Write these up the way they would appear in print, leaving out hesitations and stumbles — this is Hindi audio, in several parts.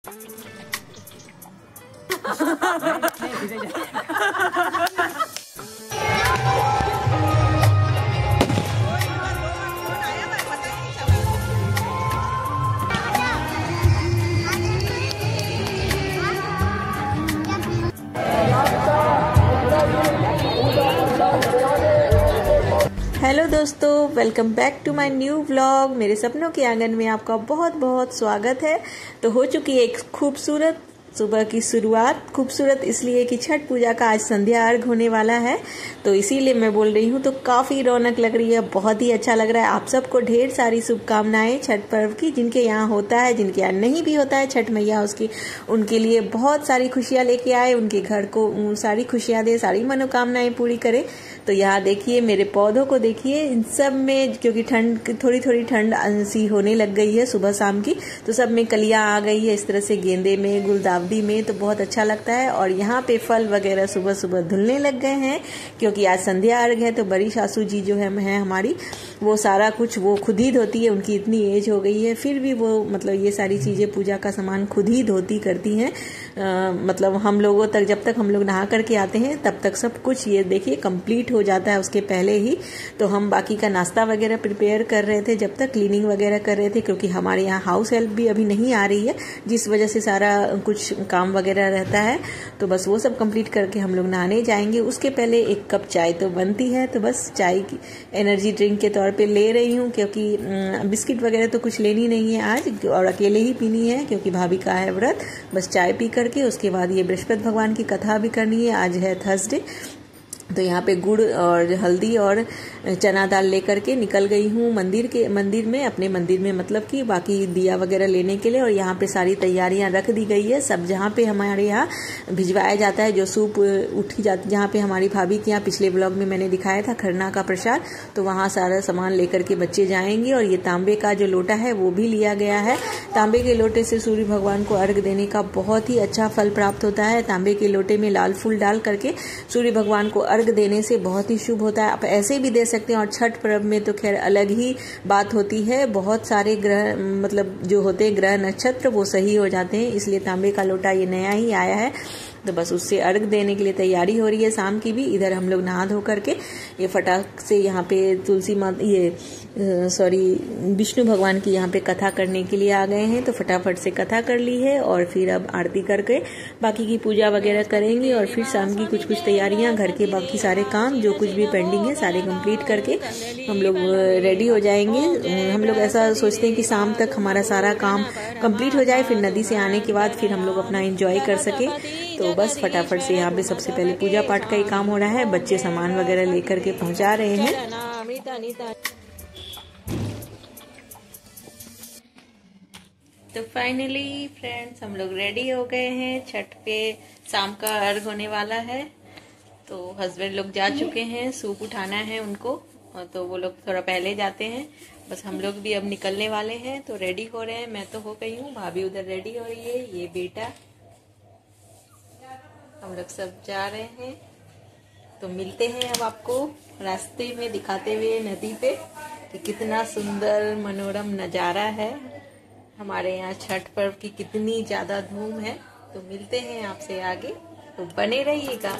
हेलो दोस्तों, welcome back to my new vlog. मेरे सपनों के आंगन में आपका बहुत बहुत स्वागत है। तो हो चुकी है एक खूबसूरत सुबह की शुरुआत। खूबसूरत इसलिए कि छठ पूजा का आज संध्या अर्घ होने वाला है, तो इसीलिए मैं बोल रही हूँ। तो काफ़ी रौनक लग रही है, बहुत ही अच्छा लग रहा है। आप सबको ढेर सारी शुभकामनाएं छठ पर्व की। जिनके यहाँ होता है, जिनके यहाँ नहीं भी होता है, छठ मैया उसकी उनके लिए बहुत सारी खुशियाँ लेके आए, उनके घर को सारी खुशियाँ दे, सारी मनोकामनाएं पूरी करे। तो यहाँ देखिए, मेरे पौधों को देखिए, इन सब में क्योंकि थोड़ी थोड़ी ठंड सी होने लग गई है सुबह शाम की, तो सब में कलियाँ आ गई है इस तरह से, गेंदे में, गुलदावदी में। तो बहुत अच्छा लगता है। और यहाँ पे फल वगैरह सुबह सुबह धुलने लग गए हैं, क्योंकि आज संध्या अर्घ है। तो बड़ी सासू जी जो है हमारी, वो सारा कुछ वो खुद ही धोती है। उनकी इतनी एज हो गई है, फिर भी वो मतलब ये सारी चीज़ें, पूजा का सामान खुद ही धोती करती हैं। मतलब हम लोगों तक, जब तक हम लोग नहा करके आते हैं तब तक सब कुछ ये देखिए कंप्लीट हो जाता है उसके पहले ही। तो हम बाकी का नाश्ता वगैरह प्रिपेयर कर रहे थे, जब तक क्लीनिंग वगैरह कर रहे थे, क्योंकि हमारे यहाँ हाउस हेल्प भी अभी नहीं आ रही है, जिस वजह से सारा कुछ काम वगैरह रहता है। तो बस वो सब कंप्लीट करके हम लोग नहाने जाएंगे। उसके पहले एक कप चाय तो बनती है, तो बस चाय की एनर्जी ड्रिंक के तौर पे ले रही हूँ, क्योंकि बिस्किट वगैरह तो कुछ लेनी नहीं है आज, और अकेले ही पीनी है क्योंकि भाभी का है व्रत। बस चाय पी करके उसके बाद ये बृहस्पति भगवान की कथा भी करनी है। आज है थर्सडे। तो यहाँ पे गुड़ और हल्दी और चना दाल लेकर के निकल गई हूँ मंदिर में, अपने मंदिर में, मतलब कि बाकी दिया वगैरह लेने के लिए। और यहाँ पे सारी तैयारियाँ रख दी गई है सब। जहाँ पे हमारे यहाँ भिजवाया जाता है, जो सूप उठी जाती, जहाँ पे हमारी भाभी के यहाँ पिछले ब्लॉग में मैंने दिखाया था खरना का प्रसाद, तो वहाँ सारा सामान लेकर के बच्चे जाएंगे। और ये तांबे का जो लोटा है वो भी लिया गया है। तांबे के लोटे से सूर्य भगवान को अर्घ देने का बहुत ही अच्छा फल प्राप्त होता है। तांबे के लोटे में लाल फूल डाल करके सूर्य भगवान को अर्घ देने से बहुत ही शुभ होता है। आप ऐसे भी दे सकते हैं। और छठ पर्व में तो खैर अलग ही बात होती है, बहुत सारे ग्रह मतलब जो होते हैं ग्रह नक्षत्र वो सही हो जाते हैं। इसलिए तांबे का लोटा ये नया ही आया है, तो बस उससे अर्घ देने के लिए तैयारी हो रही है शाम की भी। इधर हम लोग नहा धो करके ये फटाक से यहाँ पे तुलसी माँ विष्णु भगवान की यहाँ पे कथा करने के लिए आ गए हैं। तो फटाफट से कथा कर ली है, और फिर अब आरती करके बाकी की पूजा वगैरह करेंगे। और फिर शाम की कुछ कुछ तैयारियां, घर के बाकी सारे काम जो कुछ भी पेंडिंग है सारे कंप्लीट करके हम लोग रेडी हो जाएंगे। हम लोग ऐसा सोचते हैं कि शाम तक हमारा सारा काम कंप्लीट हो जाए, फिर नदी से आने के बाद फिर हम लोग अपना एंजॉय कर सके। तो बस फटाफट से यहाँ पे सबसे पहले पूजा पाठ का ही काम हो रहा है। बच्चे सामान वगैरह लेकर के पहुंचा रहे हैं। तो फाइनली फ्रेंड्स, हम लोग रेडी हो गए हैं। छठ पे शाम का अर्घ होने वाला है। तो हस्बैंड लोग जा चुके हैं, सूप उठाना है उनको, तो वो लोग थोड़ा पहले जाते हैं। बस हम लोग भी अब निकलने वाले हैं, तो रेडी हो रहे हैं। मैं तो हो गई हूँ, भाभी उधर रेडी हो रही है, ये बेटा, हम लोग सब जा रहे हैं। तो मिलते हैं अब आपको रास्ते में, दिखाते हुए नदी पे कि कितना सुंदर मनोरम नज़ारा है। हमारे यहाँ छठ पर्व की कितनी ज़्यादा धूम है। तो मिलते हैं आपसे आगे, तो बने रहिएगा।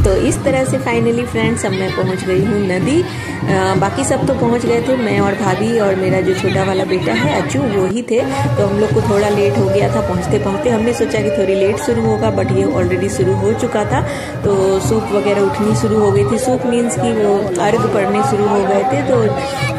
तो इस तरह से फाइनली फ्रेंड्स अब मैं पहुंच गई हूँ नदी। बाकी सब तो पहुंच गए थे, मैं और भाभी और मेरा जो छोटा वाला बेटा है अच्चू वो ही थे। तो हम लोग को थोड़ा लेट हो गया था पहुंचते पहुंचते। हमने सोचा कि थोड़ी लेट शुरू होगा, बट ये ऑलरेडी शुरू हो चुका था। तो सूप वगैरह उठनी शुरू हो गई थी। सूप मीन्स कि वो अर्घ पड़ने शुरू हो गए थे। तो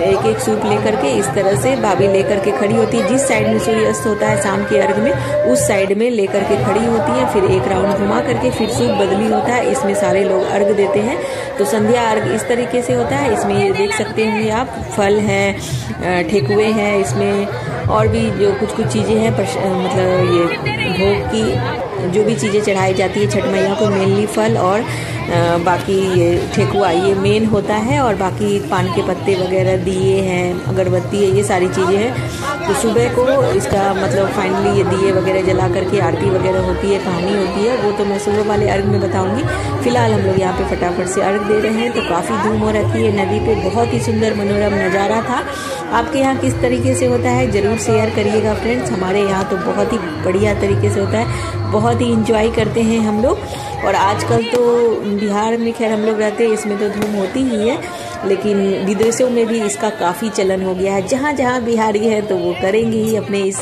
एक एक सूप लेकर के इस तरह से भाभी लेकर के खड़ी होती है। जिस साइड में सूर्यास्त होता है शाम के अर्घ में, उस साइड में लेकर के खड़ी होती है। फिर एक राउंड घुमा करके फिर सूप बदली होता है, इसमें सारे लोग अर्घ देते हैं। तो संध्या अर्घ इस तरीके से होता है। इसमें ये देख सकते होंगे आप, फल है, ठेकुए हैं, इसमें और भी जो कुछ कुछ चीज़ें हैं, मतलब ये भोग की जो भी चीज़ें चढ़ाई जाती है छठ मैया को, मेनली फल और बाकी ये ठेकुआ ये मेन होता है। और बाकी पान के पत्ते वगैरह, दिए हैं, अगरबत्ती है, ये सारी चीज़ें हैं। तो सुबह को इसका मतलब फाइनली ये दिए वगैरह जला करके आरती वगैरह होती है, कहानी होती है, वो तो मैं सुबह वाले अर्घ में बताऊंगी। फिलहाल हम लोग यहाँ पे फटाफट से अर्घ दे रहे हैं। तो काफ़ी धूम हो रखी है नदी पे, बहुत ही सुंदर मनोरम नज़ारा था। आपके यहाँ किस तरीके से होता है ज़रूर शेयर करिएगा फ्रेंड्स। हमारे यहाँ तो बहुत ही बढ़िया तरीके से होता है, बहुत ही इंजॉय करते हैं हम लोग। और आजकल तो बिहार में खैर हम लोग रहते हैं, इसमें तो धूम होती ही है, लेकिन विदेशों में भी इसका काफ़ी चलन हो गया है। जहाँ जहाँ बिहारी है तो वो करेंगे ही अपने, इस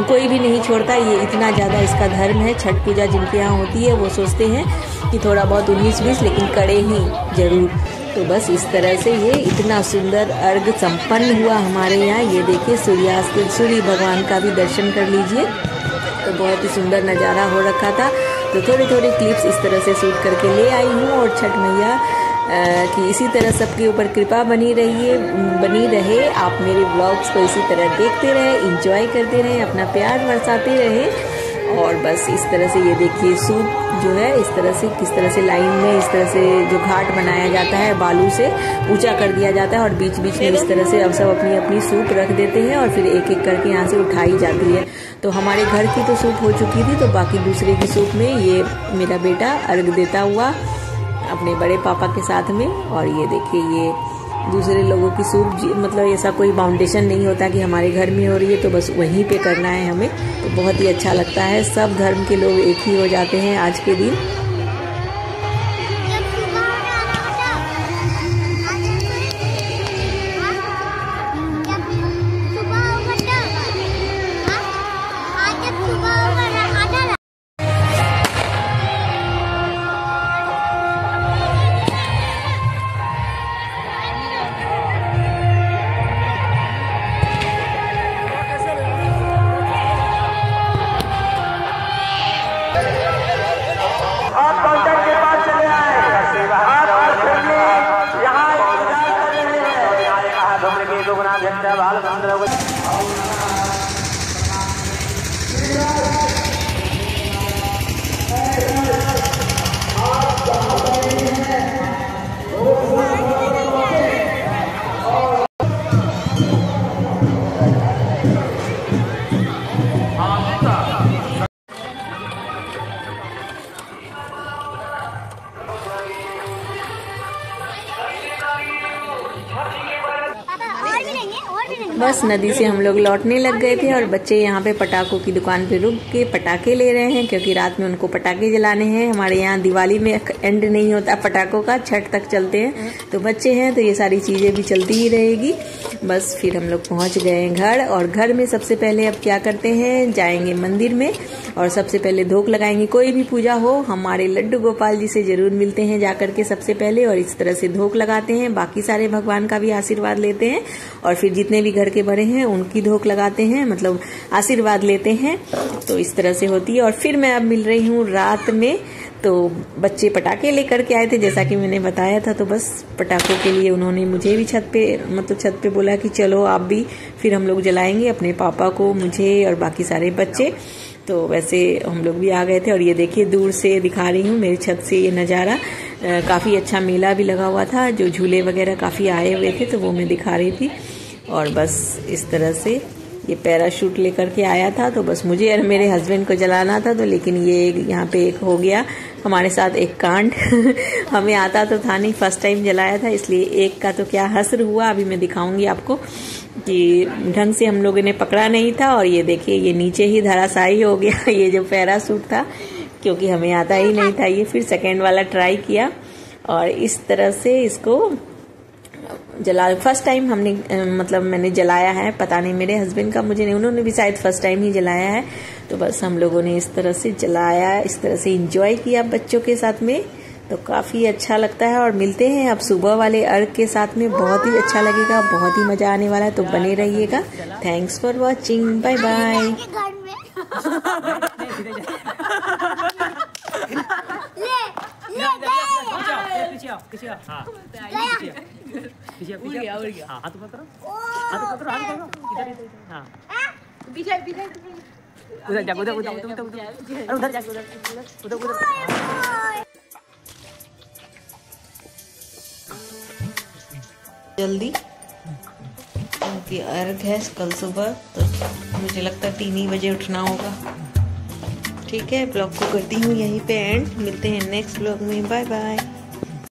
कोई भी नहीं छोड़ता। ये इतना ज़्यादा इसका धर्म है। छठ पूजा जिनके यहाँ होती है वो सोचते हैं कि थोड़ा बहुत 19-20 लेकिन करे ही ज़रूर। तो बस इस तरह से ये इतना सुंदर अर्घ संपन्न हुआ हमारे यहाँ। ये देखिए सूर्यास्त, सूर्य भगवान का भी दर्शन कर लीजिए। तो बहुत ही सुंदर नज़ारा हो रखा था। तो थोड़े थोड़े क्लिप्स इस तरह से शूट करके ले आई हूँ। और छठ मैया कि इसी तरह सबके ऊपर कृपा बनी रहे। आप मेरे ब्लॉग्स को इसी तरह देखते रहे, इंजॉय करते रहे, अपना प्यार बरसाते रहे। और बस इस तरह से ये देखिए सूप जो है इस तरह से, किस तरह से लाइन में इस तरह से जो घाट बनाया जाता है बालू से ऊंचा कर दिया जाता है, और बीच बीच में इस तरह से अब सब अपनी अपनी सूप रख देते हैं और फिर एक एक करके यहाँ से उठाई जाती है। तो हमारे घर की तो सूप हो चुकी थी, तो बाकी दूसरे की सूप में ये मेरा बेटा अर्घ देता हुआ अपने बड़े पापा के साथ में। और ये देखिए ये दूसरे लोगों की सूप, मतलब ऐसा कोई बाउंडेशन नहीं होता कि हमारे घर में हो रही है तो बस वहीं पे करना है हमें। तो बहुत ही अच्छा लगता है, सब धर्म के लोग एक ही हो जाते हैं आज के दिन। बस नदी से हम लोग लौटने लग गए थे और बच्चे यहाँ पे पटाखों की दुकान पे रुक के पटाखे ले रहे हैं, क्योंकि रात में उनको पटाखे जलाने हैं। हमारे यहाँ दिवाली में एंड नहीं होता पटाखों का, छठ तक चलते हैं। तो बच्चे हैं तो ये सारी चीज़ें भी चलती ही रहेगी। बस फिर हम लोग पहुँच गए हैं घर, और घर में सबसे पहले अब क्या करते हैं, जाएंगे मंदिर में और सबसे पहले धूप लगाएंगे। कोई भी पूजा हो हमारे लड्डू गोपाल जी से जरूर मिलते हैं जाकर के सबसे पहले, और इस तरह से धूप लगाते हैं। बाकी सारे भगवान का भी आशीर्वाद लेते हैं, और फिर जितने भी घर के बड़े हैं उनकी धूप लगाते हैं, मतलब आशीर्वाद लेते हैं। तो इस तरह से होती है। और फिर मैं अब मिल रही हूँ रात में। तो बच्चे पटाखे लेकर के आए थे जैसा कि मैंने बताया था, तो बस पटाखों के लिए उन्होंने मुझे भी छत पे बोला कि चलो आप भी। फिर हम लोग जलाएंगे, अपने पापा को, मुझे और बाकी सारे बच्चे। तो वैसे हम लोग भी आ गए थे। और ये देखिए दूर से दिखा रही हूँ मेरी छत से ये नज़ारा। काफ़ी अच्छा मेला भी लगा हुआ था, जो झूले वगैरह काफ़ी आए हुए थे, तो वो मैं दिखा रही थी। और बस इस तरह से ये पैराशूट लेकर के आया था, तो बस मुझे और मेरे हस्बैंड को जलाना था। तो लेकिन ये यहाँ पे एक हो गया हमारे साथ एक कांड हमें आता तो था नहीं, फर्स्ट टाइम जलाया था, इसलिए एक का तो क्या हश्र हुआ अभी मैं दिखाऊंगी आपको कि ढंग से हम लोगों ने पकड़ा नहीं था। और ये देखिए ये नीचे ही धराशायी हो गया ये जो पैराशूट था, क्योंकि हमें आता ही नहीं था। ये फिर सेकेंड वाला ट्राई किया और इस तरह से इसको जला फर्स्ट टाइम हमने मतलब मैंने जलाया है, पता नहीं मेरे हस्बैंड का मुझे नहीं, उन्होंने भी शायद फर्स्ट टाइम ही जलाया है। तो बस हम लोगों ने इस तरह से जलाया, इस तरह से एंजॉय किया बच्चों के साथ में, तो काफ़ी अच्छा लगता है। और मिलते हैं अब सुबह वाले अर्घ के साथ में, बहुत ही अच्छा लगेगा, बहुत ही मज़ा आने वाला है, तो बने रहिएगा। Thanks for watching, bye bye. उधर जाओ, उधर जल्दी क्योंकि अर्घ है कल सुबह, तो मुझे लगता है 3 ही बजे उठना होगा। ठीक है, ब्लॉग को करती हूँ यहीं पे एंड, मिलते हैं नेक्स्ट ब्लॉग में, बाय बाय।